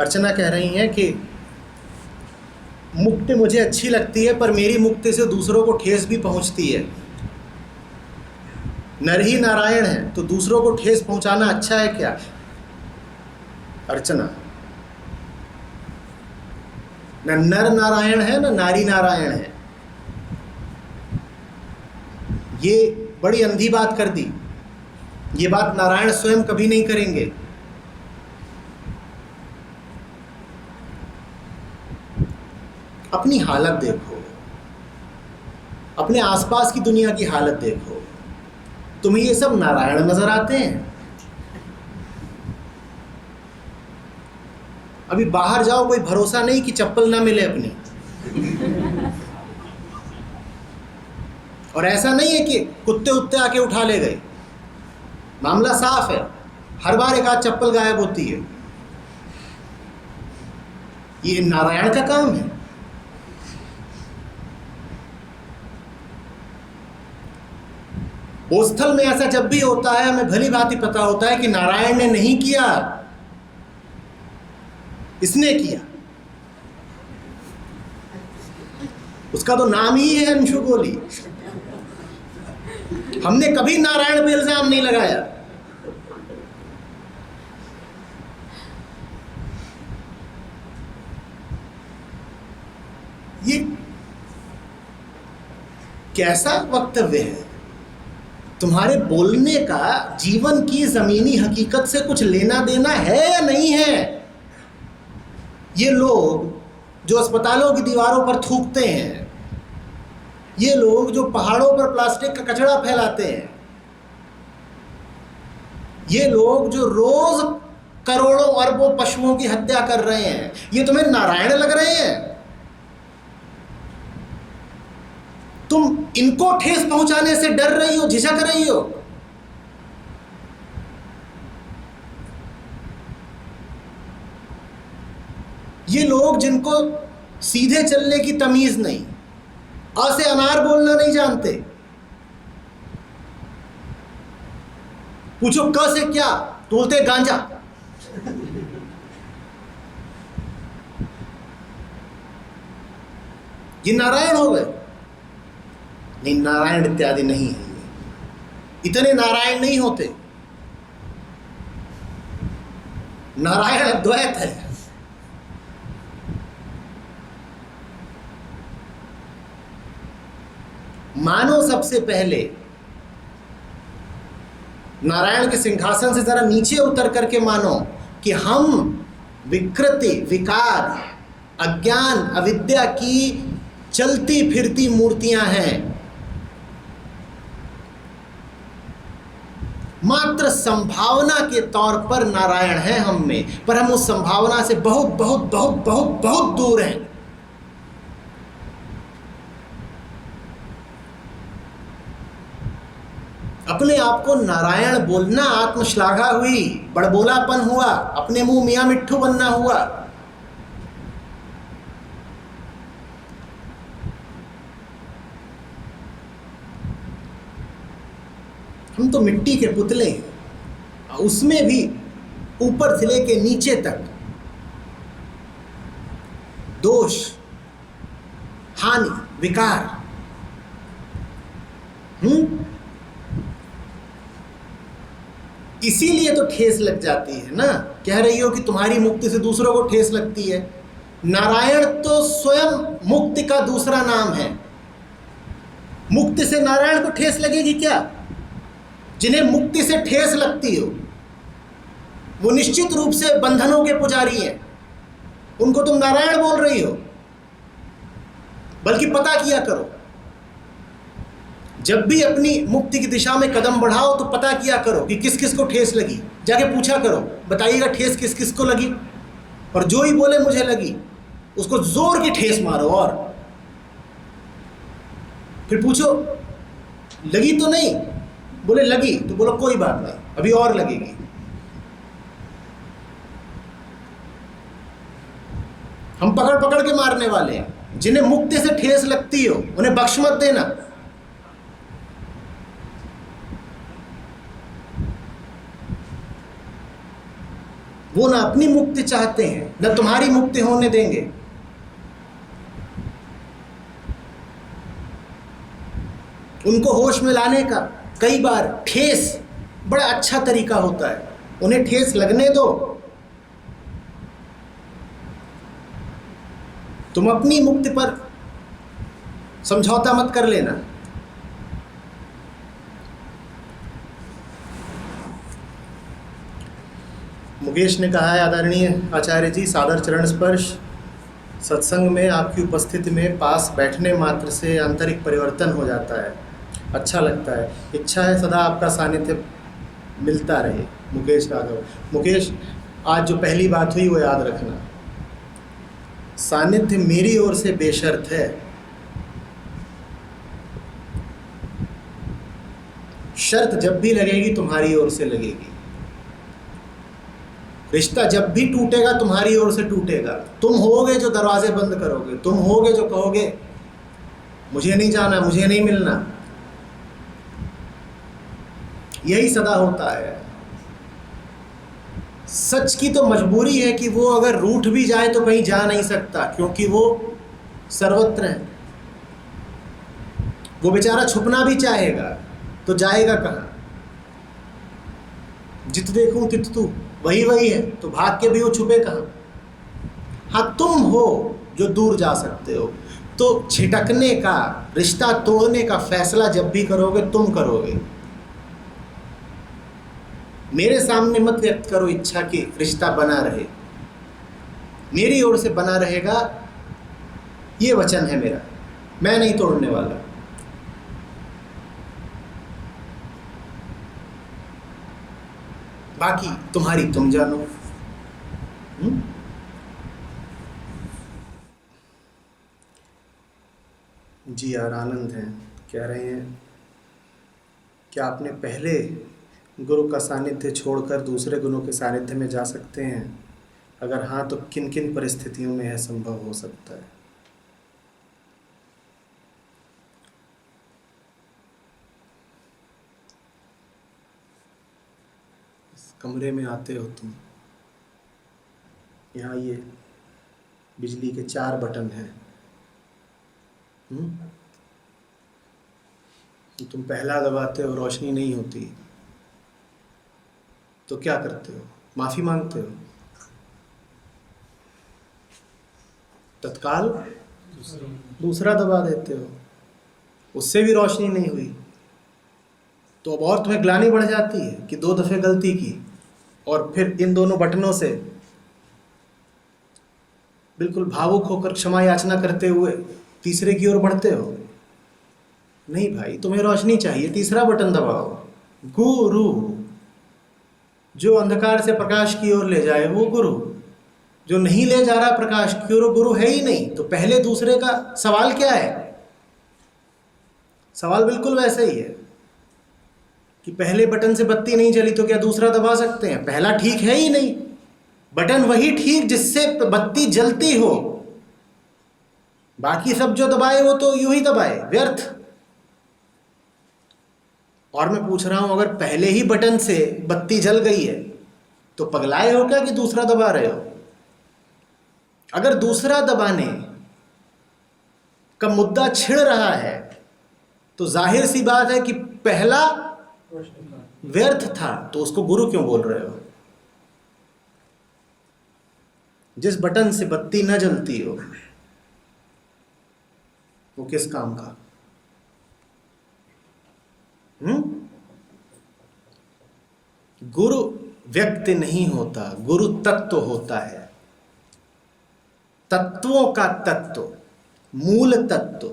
अर्चना कह रही हैं कि मुक्ति मुझे अच्छी लगती है, पर मेरी मुक्ति से दूसरों को ठेस भी पहुंचती है। नर ही नारायण है तो दूसरों को ठेस पहुंचाना अच्छा है क्या? अर्चना, न नर नारायण है न नारी नारायण है। ये बड़ी अंधी बात कर दी। ये बात नारायण स्वयं कभी नहीं करेंगे। अपनी हालत देखो, अपने आसपास की दुनिया की हालत देखो। तुम्हें ये सब नारायण नजर आते हैं? अभी बाहर जाओ, कोई भरोसा नहीं कि चप्पल ना मिले अपनी। और ऐसा नहीं है कि कुत्ते उत्ते आके उठा ले गए। मामला साफ है, हर बार एक आध चप्पल गायब होती है। ये नारायण का काम है? स्थल में ऐसा जब भी होता है, हमें भली भांति पता होता है कि नारायण ने नहीं किया, इसने किया। उसका तो नाम ही है अंशु गोली। हमने कभी नारायण पे इल्जाम नहीं लगाया। ये कैसा वक्तव्य है? तुम्हारे बोलने का जीवन की जमीनी हकीकत से कुछ लेना देना है या नहीं है? ये लोग जो अस्पतालों की दीवारों पर थूकते हैं, ये लोग जो पहाड़ों पर प्लास्टिक का कचरा फैलाते हैं, ये लोग जो रोज करोड़ों अरबों पशुओं की हत्या कर रहे हैं, ये तुम्हें नारायण लग रहे हैं? तुम इनको ठेस पहुंचाने से डर रही हो, झिझक रही हो? ये लोग जिनको सीधे चलने की तमीज नहीं, अ से अनार बोलना नहीं जानते, पूछो क से क्या तो बोलते गांजा। ये नारायण हो गए? नहीं, नारायण इत्यादि नहीं है। इतने नारायण नहीं होते। नारायण अद्वैत है। मानो सबसे पहले नारायण के सिंहासन से जरा नीचे उतर करके मानो कि हम विकृति, विकार, अज्ञान, अविद्या की चलती फिरती मूर्तियां हैं। मात्र संभावना के तौर पर नारायण है हम में, पर हम उस संभावना से बहुत बहुत बहुत बहुत बहुत दूर हैं। अपने आप को नारायण बोलना आत्मश्लाघा हुई, बड़बोलापन हुआ, अपने मुंह मियां मिट्ठू बनना हुआ। हम तो मिट्टी के पुतले हैं, उसमें भी ऊपर से लेके नीचे तक दोष, हानि, विकार। इसीलिए तो ठेस लग जाती है ना। कह रही हो कि तुम्हारी मुक्ति से दूसरों को ठेस लगती है। नारायण तो स्वयं मुक्ति का दूसरा नाम है। मुक्ति से नारायण को ठेस लगेगी क्या? जिन्हें मुक्ति से ठेस लगती हो वो निश्चित रूप से बंधनों के पुजारी हैं, उनको तुम नारायण बोल रही हो। बल्कि पता किया करो, जब भी अपनी मुक्ति की दिशा में कदम बढ़ाओ तो पता किया करो कि किस किस को ठेस लगी। जाके पूछा करो, बताइएगा ठेस किस किस को लगी, और जो ही बोले मुझे लगी उसको जोर की ठेस मारो। और फिर पूछो लगी तो नहीं, बोले लगी तो बोलो कोई बात नहीं, अभी और लगेगी। हम पकड़ पकड़ के मारने वाले हैं। जिन्हें मुक्ति से ठेस लगती हो उन्हें बख्श मत देना। वो ना अपनी मुक्ति चाहते हैं न तुम्हारी मुक्ति होने देंगे। उनको होश में लाने का कई बार ठेस बड़ा अच्छा तरीका होता है। उन्हें ठेस लगने दो, तुम अपनी मुक्ति पर समझौता मत कर लेना। मुकेश ने कहा है, आदरणीय आचार्य जी, सादर चरण स्पर्श। सत्संग में आपकी उपस्थिति में पास बैठने मात्र से आंतरिक परिवर्तन हो जाता है, अच्छा लगता है। इच्छा है सदा आपका सानिध्य मिलता रहे। मुकेश राघव। मुकेश, आज जो पहली बात हुई वो याद रखना, सानिध्य मेरी ओर से बेशर्त है। शर्त जब भी लगेगी तुम्हारी ओर से लगेगी। रिश्ता जब भी टूटेगा तुम्हारी ओर से टूटेगा। तुम होगे जो दरवाजे बंद करोगे, तुम होगे जो कहोगे मुझे नहीं जाना, मुझे नहीं मिलना। यही सदा होता है। सच की तो मजबूरी है कि वो अगर रूठ भी जाए तो कहीं जा नहीं सकता, क्योंकि वो सर्वत्र है। वो बेचारा छुपना भी चाहेगा तो जाएगा कहाँ? जित देखूं तित तू, वही वही है, तो भाग के भी वो छुपे कहाँ? हाँ, तुम हो जो दूर जा सकते हो। तो छिटकने का, रिश्ता तोड़ने का फैसला जब भी करोगे तुम करोगे। मेरे सामने मत व्यक्त करो इच्छा कि रिश्ता बना रहे। मेरी ओर से बना रहेगा, ये वचन है मेरा, मैं नहीं तोड़ने वाला। बाकी तुम्हारी तुम जानो। जी यार, आनंद है। कह रहे हैं क्या आपने पहले गुरु का सानिध्य छोड़कर दूसरे गुरुओं के सानिध्य में जा सकते हैं? अगर हाँ तो किन किन परिस्थितियों में यह संभव हो सकता है? इस कमरे में आते हो तुम, यहाँ ये बिजली के 4 बटन हैं। तुम पहला दबाते हो, रोशनी नहीं होती, तो क्या करते हो? माफी मांगते हो? तत्काल दूसरा दबा देते हो, उससे भी रोशनी नहीं हुई, तो अब और तुम्हें ग्लानि बढ़ जाती है कि 2 दफे गलती की, और फिर इन दोनों बटनों से बिल्कुल भावुक होकर क्षमा याचना करते हुए तीसरे की ओर बढ़ते हो। नहीं भाई, तुम्हें रोशनी चाहिए, तीसरा बटन दबाओ। गुरु जो अंधकार से प्रकाश की ओर ले जाए वो गुरु, जो नहीं ले जा रहा प्रकाश की ओर, गुरु है ही नहीं। तो पहले दूसरे का सवाल क्या है? सवाल बिल्कुल वैसे ही है कि पहले बटन से बत्ती नहीं जली तो क्या दूसरा दबा सकते हैं? पहला ठीक है ही नहीं, बटन वही ठीक जिससे बत्ती जलती हो। बाकी सब जो दबाए वो तो यूं ही दबाए, व्यर्थ। और मैं पूछ रहा हूं, अगर पहले ही बटन से बत्ती जल गई है तो पगलाए हो क्या कि दूसरा दबा रहे हो? अगर दूसरा दबाने का मुद्दा छिड़ रहा है तो जाहिर सी बात है कि पहला व्यर्थ था, तो उसको गुरु क्यों बोल रहे हो? जिस बटन से बत्ती न जलती हो वो किस काम का? गुरु व्यक्ति नहीं होता, गुरु तत्व होता है। तत्वों का तत्व, मूल तत्व।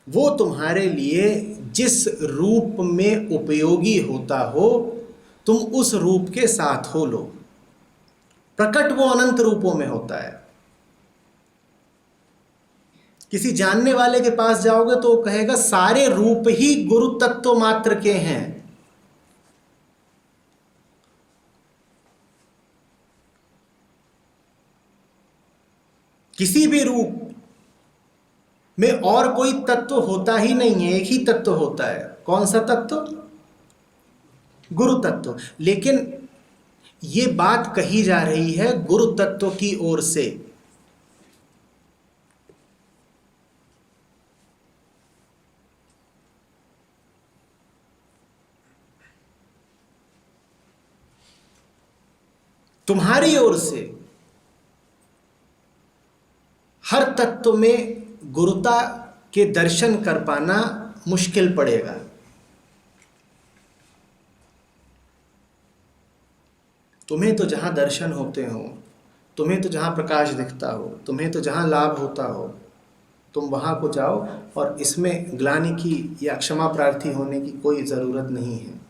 वो तुम्हारे लिए जिस रूप में उपयोगी होता हो, तुम उस रूप के साथ हो लो। प्रकट वो अनंत रूपों में होता है। किसी जानने वाले के पास जाओगे तो वो कहेगा सारे रूप ही गुरु तत्व मात्र के हैं। किसी भी रूप में और कोई तत्व होता ही नहीं है, एक ही तत्व होता है। कौन सा तत्व? गुरु तत्व। लेकिन ये बात कही जा रही है गुरु तत्व की ओर से। तुम्हारी ओर से हर तत्व में गुरुता के दर्शन कर पाना मुश्किल पड़ेगा। तुम्हें तो जहां दर्शन होते हो, तुम्हें तो जहां प्रकाश दिखता हो, तुम्हें तो जहां लाभ होता हो, तुम वहां को जाओ। और इसमें ग्लानि की या क्षमा प्रार्थी होने की कोई ज़रूरत नहीं है।